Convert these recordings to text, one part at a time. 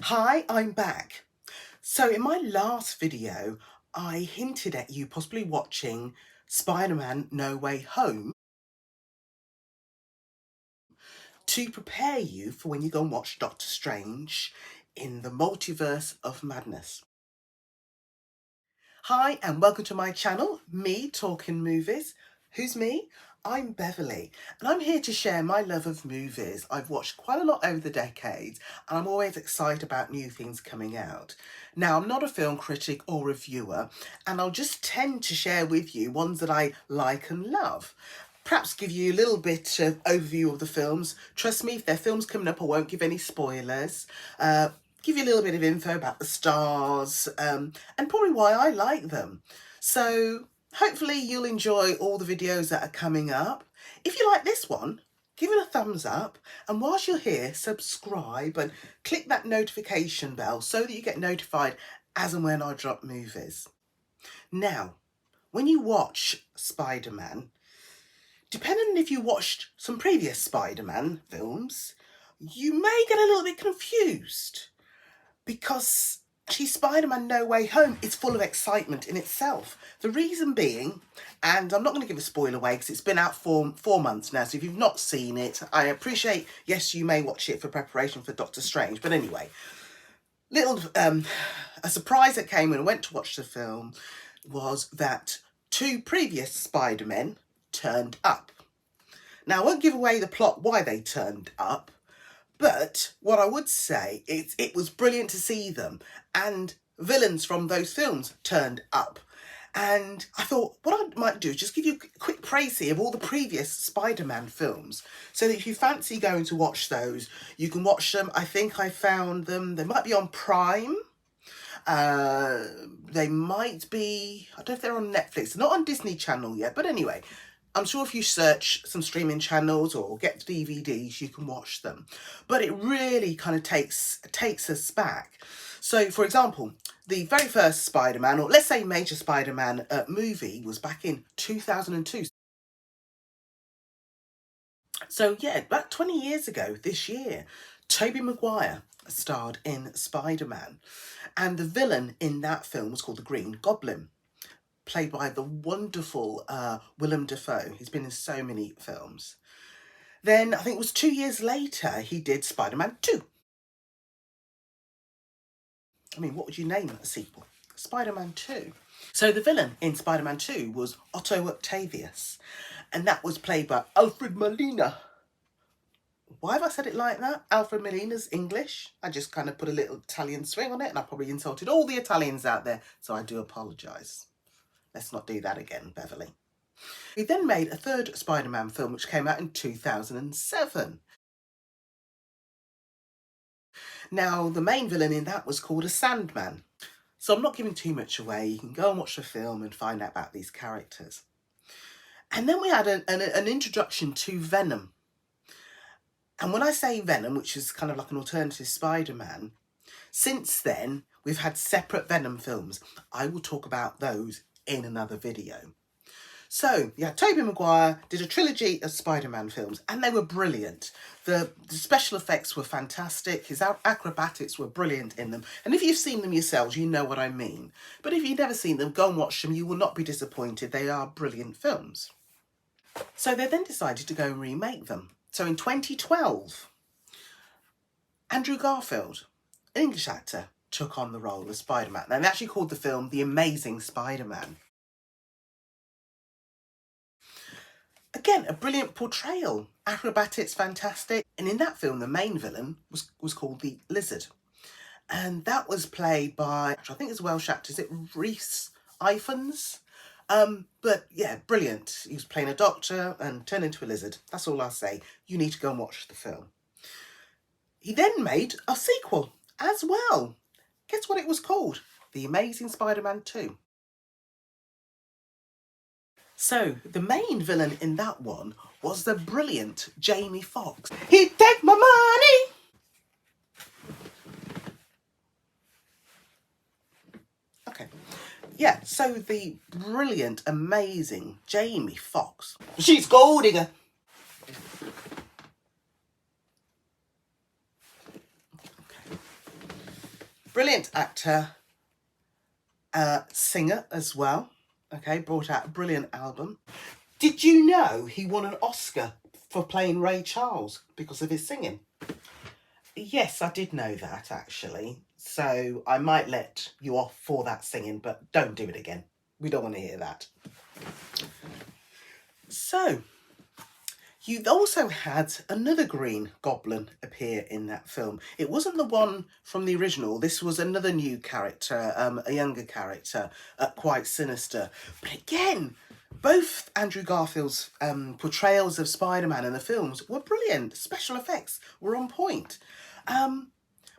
Hi, I'm back. So in my last video, I hinted at you possibly watching Spider-Man No Way Home to prepare you for when you go and watch Doctor Strange in the Multiverse of Madness. Hi, and welcome to my channel, me talking movies. Who's me? I'm Beverly, and I'm here to share my love of movies. I've watched quite a lot over the decades, and I'm always excited about new things coming out. Now, I'm not a film critic or reviewer, and I'll just tend to share with you ones that I like and love. Perhaps give you a little bit of overview of the films. Trust me, if they're films coming up, I won't give any spoilers. Give you a little bit of info about the stars, and probably why I like them. So hopefully you'll enjoy all the videos that are coming up. If you like this one, give it a thumbs up, and whilst you're here, subscribe and click that notification bell so that you get notified as and when I drop movies. Now, when you watch Spider-Man, depending on if you watched some previous Spider-Man films, you may get a little bit confused because actually Spider-Man No Way Home is full of excitement in itself. The reason being, and I'm not going to give a spoiler away because it's been out for 4 months now, so if you've not seen it, I appreciate, yes, you may watch it for preparation for Doctor Strange, but anyway, a surprise that came when I went to watch the film was that 2 previous Spider-Men turned up. Now, I won't give away the plot why they turned up, but what I would say is it was brilliant to see them, and villains from those films turned up. And I thought what I might do is just give you a quick précis of all the previous Spider-Man films, so that if you fancy going to watch those, you can watch them. I think I found them, they might be on Prime. They might be, I don't know if they're on Netflix, they're not on Disney Channel yet, but anyway, I'm sure if you search some streaming channels or get DVDs, you can watch them. But it really kind of takes us back. So, for example, the very first Spider-Man, or let's say major Spider-Man movie, was back in 2002. So yeah, about 20 years ago this year, Tobey Maguire starred in Spider-Man. And the villain in that film was called the Green Goblin, played by the wonderful Willem Dafoe. He's been in so many films. Then, I think it was 2 years later, he did Spider-Man II. I mean, what would you name a sequel? Spider-Man II. So the villain in Spider-Man II was Otto Octavius, and that was played by Alfred Molina. Why have I said it like that? Alfred Molina's English. I just kind of put a little Italian swing on it, and I probably insulted all the Italians out there, so I do apologise. Let's not do that again, Beverly. He then made a third Spider-Man film which came out in 2007. Now, the main villain in that was called a Sandman. So I'm not giving too much away. You can go and watch the film and find out about these characters. And then we had an introduction to Venom. And when I say Venom, which is kind of like an alternative Spider-Man, since then we've had separate Venom films. I will talk about those in another video. So, yeah, Tobey Maguire did a trilogy of Spider-Man films, and they were brilliant. The special effects were fantastic, his acrobatics were brilliant in them, and if you've seen them yourselves, you know what I mean. But if you've never seen them, go and watch them, you will not be disappointed. They are brilliant films. So they then decided to go and remake them. So in 2012, Andrew Garfield, an English actor, took on the role of Spider-Man, and they actually called the film The Amazing Spiderman. Again, a brilliant portrayal. Acrobatics fantastic. And in that film, the main villain was called the Lizard. And that was played by, I think it's a Welsh actor, is it Rhys Ifans? But yeah, brilliant. He was playing a doctor and turned into a lizard. That's all I'll say. You need to go and watch the film. He then made a sequel as well. Guess what it was called? The Amazing Spiderman II. So, the main villain in that one was the brilliant Jamie Foxx. He'd take my money! Okay. Yeah, so the brilliant, amazing Jamie Foxx. She's gold digger! Okay. Brilliant actor, singer as well. Okay, brought out a brilliant album. Did you know he won an Oscar for playing Ray Charles because of his singing? Yes, I did know that actually. So I might let you off for that singing, but don't do it again. We don't want to hear that. So, you also had another Green Goblin appear in that film. It wasn't the one from the original. This was another new character, a younger character, quite sinister. But again, both Andrew Garfield's portrayals of Spider-Man in the films were brilliant. Special effects were on point.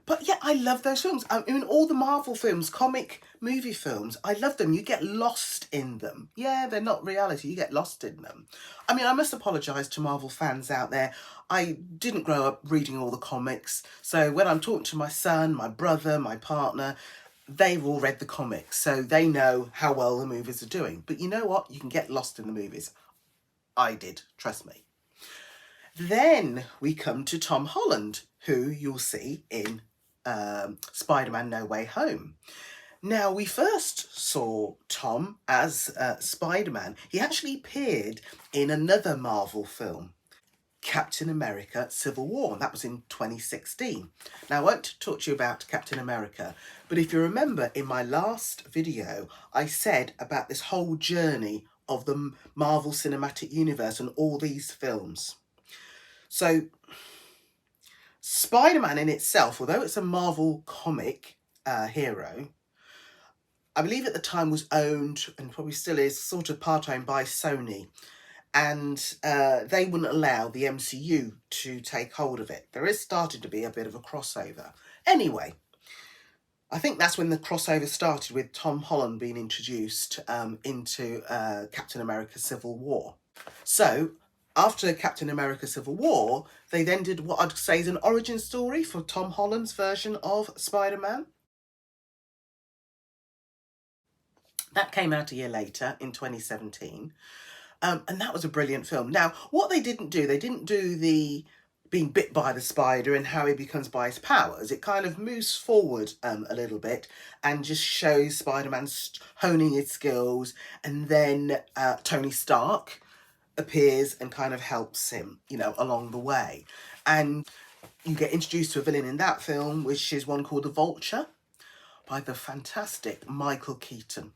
But yeah, I love those films. I mean, all the Marvel films, comic movie films, I love them. You get lost in them. Yeah, they're not reality. You get lost in them. I mean, I must apologise to Marvel fans out there. I didn't grow up reading all the comics. So when I'm talking to my son, my brother, my partner, they've all read the comics. So they know how well the movies are doing. But you know what? You can get lost in the movies. I did, trust me. Then we come to Tom Holland, who you'll see in Spider-Man No Way Home. Now, we first saw Tom as Spider-Man. He actually appeared in another Marvel film, Captain America Civil War, and that was in 2016. Now, I won't talk to you about Captain America, but if you remember in my last video, I said about this whole journey of the Marvel Cinematic Universe and all these films. So, Spider-Man in itself, although it's a Marvel comic hero, I believe at the time was owned, and probably still is, sort of part-owned by Sony. And they wouldn't allow the MCU to take hold of it. There is starting to be a bit of a crossover. Anyway, I think that's when the crossover started with Tom Holland being introduced into Captain America Civil War. So, after Captain America Civil War, they then did what I'd say is an origin story for Tom Holland's version of Spider-Man. That came out a year later in 2017. And that was a brilliant film. Now, what they didn't do the being bit by the spider and how he becomes by his powers. It kind of moves forward a little bit and just shows Spider-Man honing his skills, and then Tony Stark appears and kind of helps him, you know, along the way. And you get introduced to a villain in that film, which is one called the Vulture, by the fantastic Michael Keaton.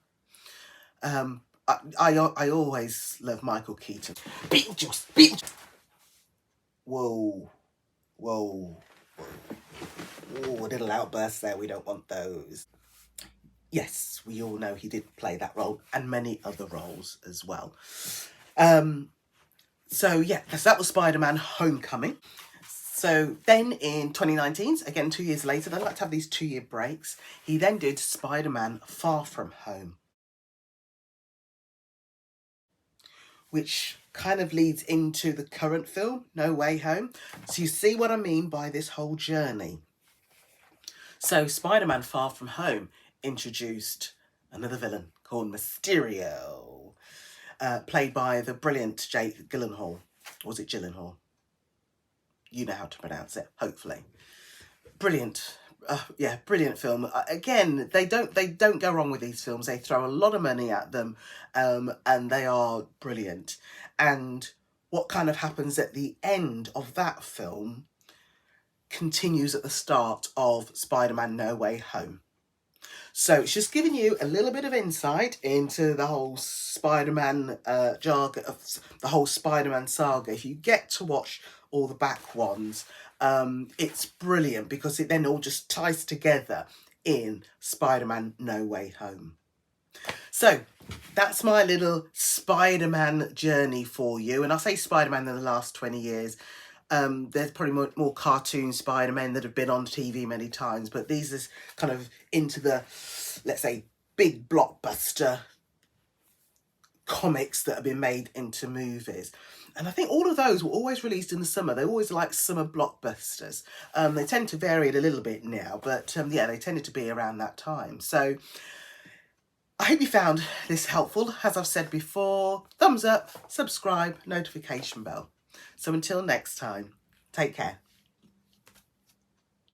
I always love Michael Keaton. Beetlejuice. Whoa. Whoa, a little outburst there, we don't want those. Yes, we all know he did play that role, and many other roles as well. So yeah, that was Spider-Man Homecoming. So then in 2019, again 2 years later, they like to have these 2-year breaks, he then did Spider-Man Far From Home, which kind of leads into the current film, No Way Home. So you see what I mean by this whole journey. So Spider-Man Far From Home introduced another villain called Mysterio, played by the brilliant Jake Gyllenhaal. Was it Gyllenhaal? You know how to pronounce it, hopefully. Brilliant. Yeah, brilliant film. Again, they don't go wrong with these films. They throw a lot of money at them, and they are brilliant. And what kind of happens at the end of that film continues at the start of Spider-Man No Way Home. So it's just giving you a little bit of insight into the whole Spider-Man jargon, the whole Spider-Man saga. If you get to watch all the back ones, it's brilliant because it then all just ties together in Spider-Man No Way Home. So that's my little Spider-Man journey for you. And I say Spider-Man in the last 20 years. There's probably more cartoon Spider-Men that have been on TV many times, but these is kind of into the, let's say, big blockbuster comics that have been made into movies. And I think all of those were always released in the summer. They're always like summer blockbusters. They tend to vary a little bit now, but yeah, they tended to be around that time. So I hope you found this helpful. As I've said before, thumbs up, subscribe, notification bell. So until next time, take care.